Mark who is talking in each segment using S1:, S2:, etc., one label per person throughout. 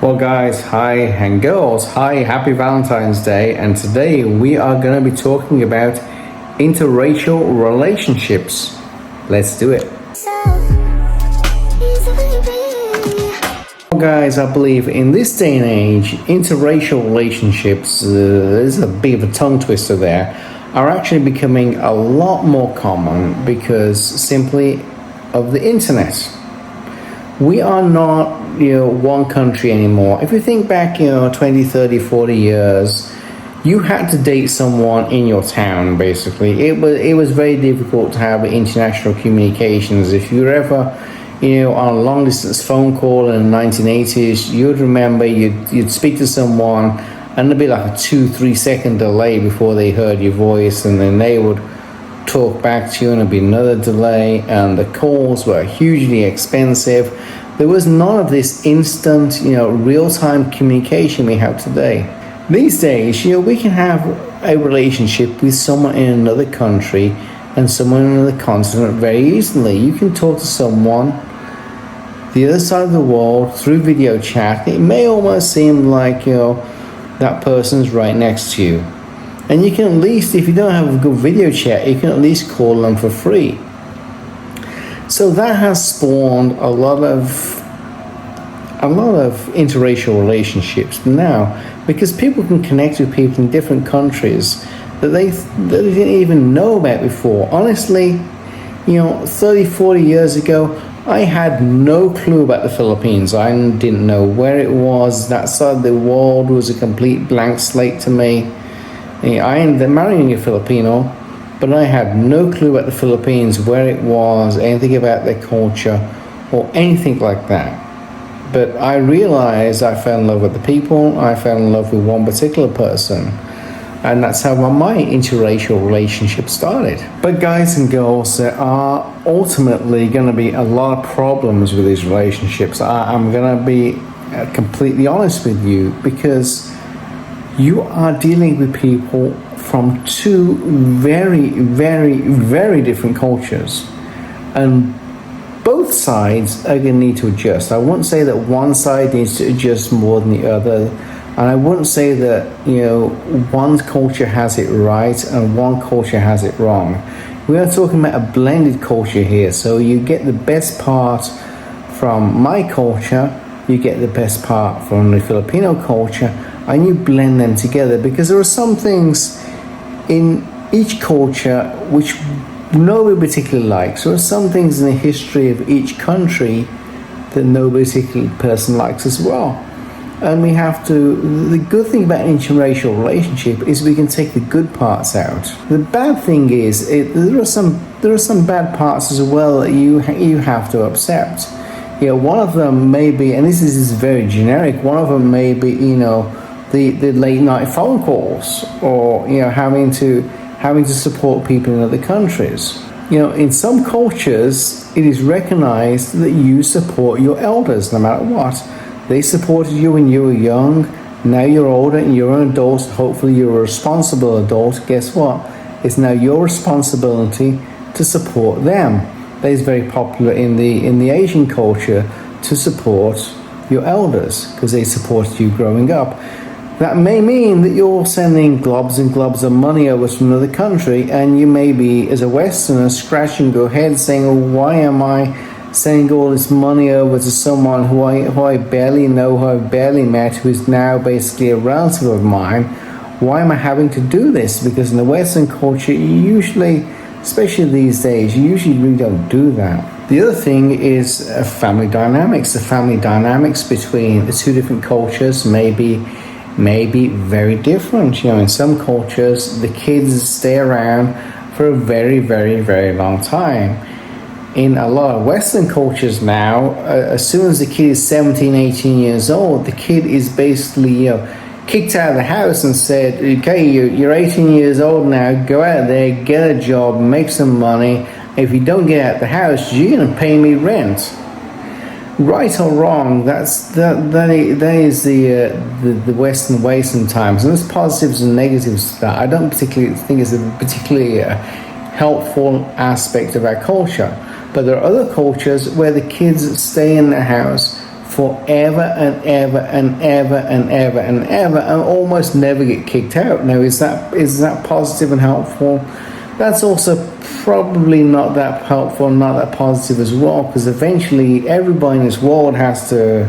S1: Well, guys, hi, and girls, hi, happy Valentine's Day. And today we are going to be talking about interracial relationships. Let's do it. Well, guys, I believe in this day and age, interracial relationships, there's a bit of a tongue twister there, are actually becoming a lot more common because simply of the internet. We are not, one country anymore. If you think back, 20, 30, 40 years, you had to date someone in your town, basically. It was very difficult to have international communications. If you were ever, on a long distance phone call in the 1980s, you'd remember you'd speak to someone and there'd be like a 2-3 second delay before they heard your voice, and then they would talk back to you and there'd be another delay, and the calls were hugely expensive. There was none of this instant, real-time communication we have today. These days, we can have a relationship with someone in another country and someone in another continent very easily. You can talk to someone the other side of the world through video chat. It may almost seem like, that person's right next to you. And you can at least, if you don't have a good video chat, you can at least call them for free. So that has spawned a lot of interracial relationships now, because people can connect with people in different countries that they didn't even know about before. Honestly, 30, 40 years ago, I had no clue about the Philippines. I didn't know where it was. That side of the world was a complete blank slate to me. I ended up marrying a Filipino, but I had no clue about the Philippines, where it was, anything about their culture, or anything like that. But I realized I fell in love with the people. I fell in love with one particular person. And that's how my interracial relationship started. But guys and girls, there are ultimately going to be a lot of problems with these relationships. I'm going to be completely honest with you, because you are dealing with people from two very, very, very different cultures. And both sides are going to need to adjust. I wouldn't say that one side needs to adjust more than the other. And I wouldn't say that, one culture has it right and one culture has it wrong. We are talking about a blended culture here. So you get the best part from my culture, you get the best part from the Filipino culture, and you blend them together, because there are some things in each culture which nobody particularly likes. There are some things in the history of each country that no particular person likes as well. And we have to, the good thing about an interracial relationship is we can take the good parts out. The bad thing is, there are some bad parts as well that you have to accept. One of them may be, and this is very generic, one of them may be, the late night phone calls, or, having to support people in other countries. In some cultures, it is recognized that you support your elders no matter what. They supported you when you were young. Now you're older and you're an adult. Hopefully you're a responsible adult. Guess what? It's now your responsibility to support them. That is very popular in the Asian culture, to support your elders because they supported you growing up. That may mean that you're sending globs and globs of money over to another country, and you may be, as a Westerner, scratching your head saying, why am I sending all this money over to someone who I barely know, who I barely met, who is now basically a relative of mine? Why am I having to do this? Because in the Western culture, you usually, especially these days, you usually really don't do that. The other thing is family dynamics. The family dynamics between the two different cultures may be very different. In some cultures, the kids stay around for a very, very, very long time. In a lot of Western cultures now, as soon as the kid is 17, 18 years old, the kid is basically, kicked out of the house and said, okay, you're 18 years old now, go out there, get a job, make some money. If you don't get out of the house, you're going to pay me rent. Right or wrong, that is the Western way sometimes. And there's positives and negatives to that. I don't particularly think it's a particularly helpful aspect of our culture. But there are other cultures where the kids stay in the house forever and ever and ever and ever and ever, and almost never get kicked out. Now, is that positive and helpful? That's also probably not that helpful, not that positive as well, because eventually everybody in this world has to,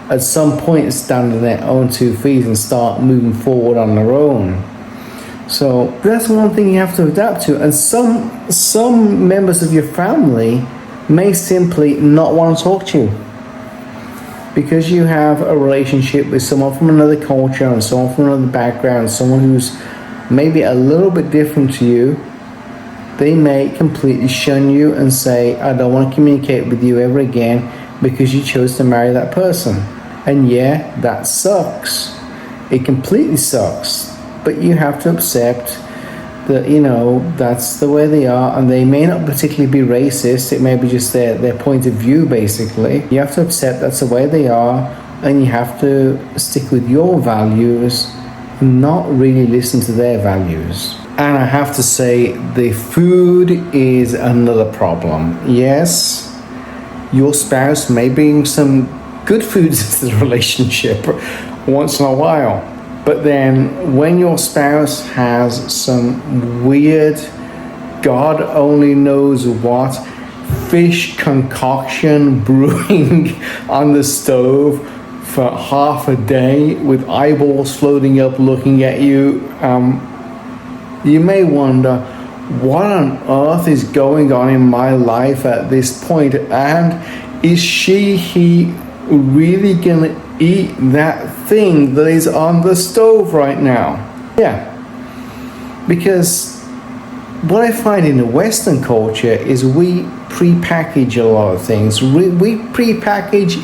S1: at some point, stand on their own 2 feet and start moving forward on their own. So that's one thing you have to adapt to. And some members of your family may simply not want to talk to you because you have a relationship with someone from another culture and someone from another background, someone who's maybe a little bit different to you. They may completely shun you and say, I don't want to communicate with you ever again because you chose to marry that person. And yeah, that sucks. It completely sucks. But you have to accept that, that's the way they are, and they may not particularly be racist. It may be just their point of view, basically. You have to accept that's the way they are, and you have to stick with your values, not really listen to their values. And I have to say, the food is another problem. Yes, your spouse may bring some good foods into the relationship once in a while. But then when your spouse has some weird, God only knows what, fish concoction brewing on the stove for half a day with eyeballs floating up looking at you, you may wonder, what on earth is going on in my life at this point? And is he really gonna eat that thing that is on the stove right now? Yeah. Because what I find in the Western culture is we pre-package a lot of things. We pre-package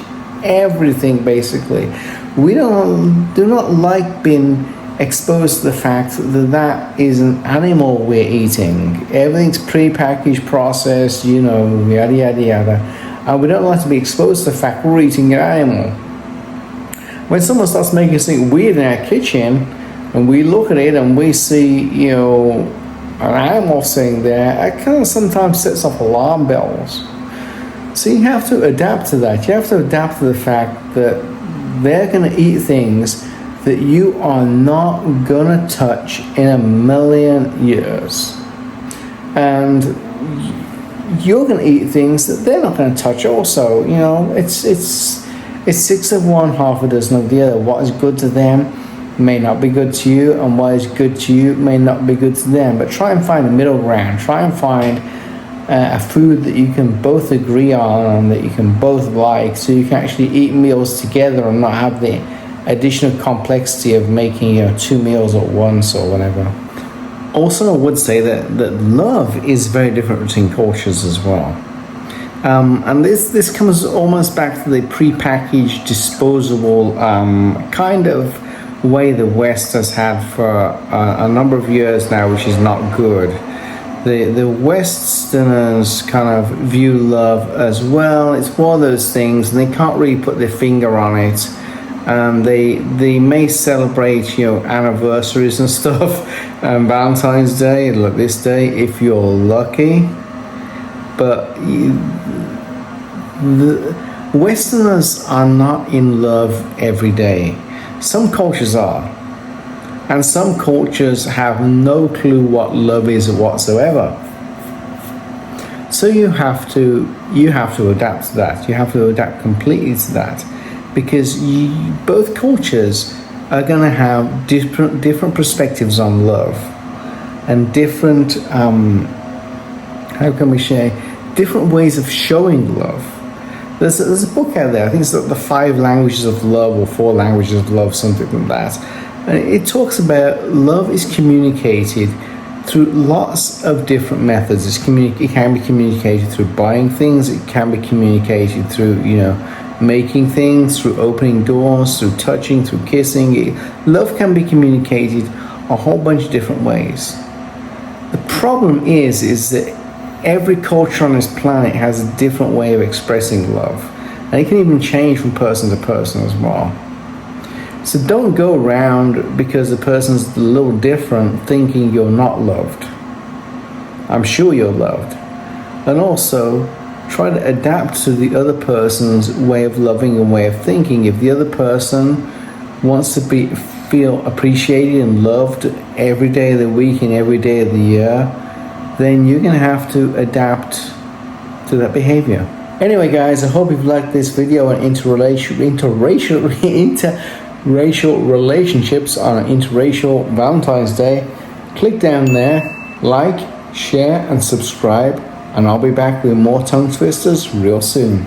S1: everything, basically. We do not like being exposed to the fact that is an animal we're eating. Everything's pre-packaged, processed, yada yada yada. And we don't like to be exposed to the fact we're eating an animal. When someone starts making something weird in our kitchen, and we look at it and we see, an animal sitting there, it kind of sometimes sets off alarm bells. So you have to adapt to that. You have to adapt to the fact that they're going to eat things that you are not gonna touch in a million years, and you're gonna eat things that they're not gonna touch also. It's 6 of one, half a dozen of the other. What is good to them may not be good to you, and what is good to you may not be good to them. But try and find a middle ground. Try and find a food that you can both agree on and that you can both like, so you can actually eat meals together and not have the additional complexity of making 2 meals at once or whatever. Also, I would say that love is very different between cultures as well. And this comes almost back to the pre-packaged, disposable kind of way the West has had for a number of years now, which is not good. The Westerners kind of view love as, well, it's one of those things, and they can't really put their finger on it. They may celebrate anniversaries and stuff, and Valentine's Day and this day if you're lucky, but the Westerners are not in love every day. Some cultures are, and some cultures have no clue what love is whatsoever. So you have to adapt to that. You have to adapt completely to that. Because both cultures are going to have different perspectives on love, and different different ways of showing love. There's a book out there, I think it's the 5 languages of love or 4 languages of love, something like that. And it talks about love is communicated through lots of different methods. It can be communicated through buying things. It can be communicated through making things, through opening doors, through touching, through kissing. Love can be communicated a whole bunch of different ways. The problem is that every culture on this planet has a different way of expressing love, and it can even change from person to person as well. So don't go around because the person's a little different thinking you're not loved. I'm sure you're loved. And also, try to adapt to the other person's way of loving and way of thinking. If the other person wants to feel appreciated and loved every day of the week and every day of the year, then you're going to have to adapt to that behavior. Anyway, guys, I hope you've liked this video on interracial relationships on interracial Valentine's Day. Click down there, like, share, and subscribe, and I'll be back with more tongue twisters real soon.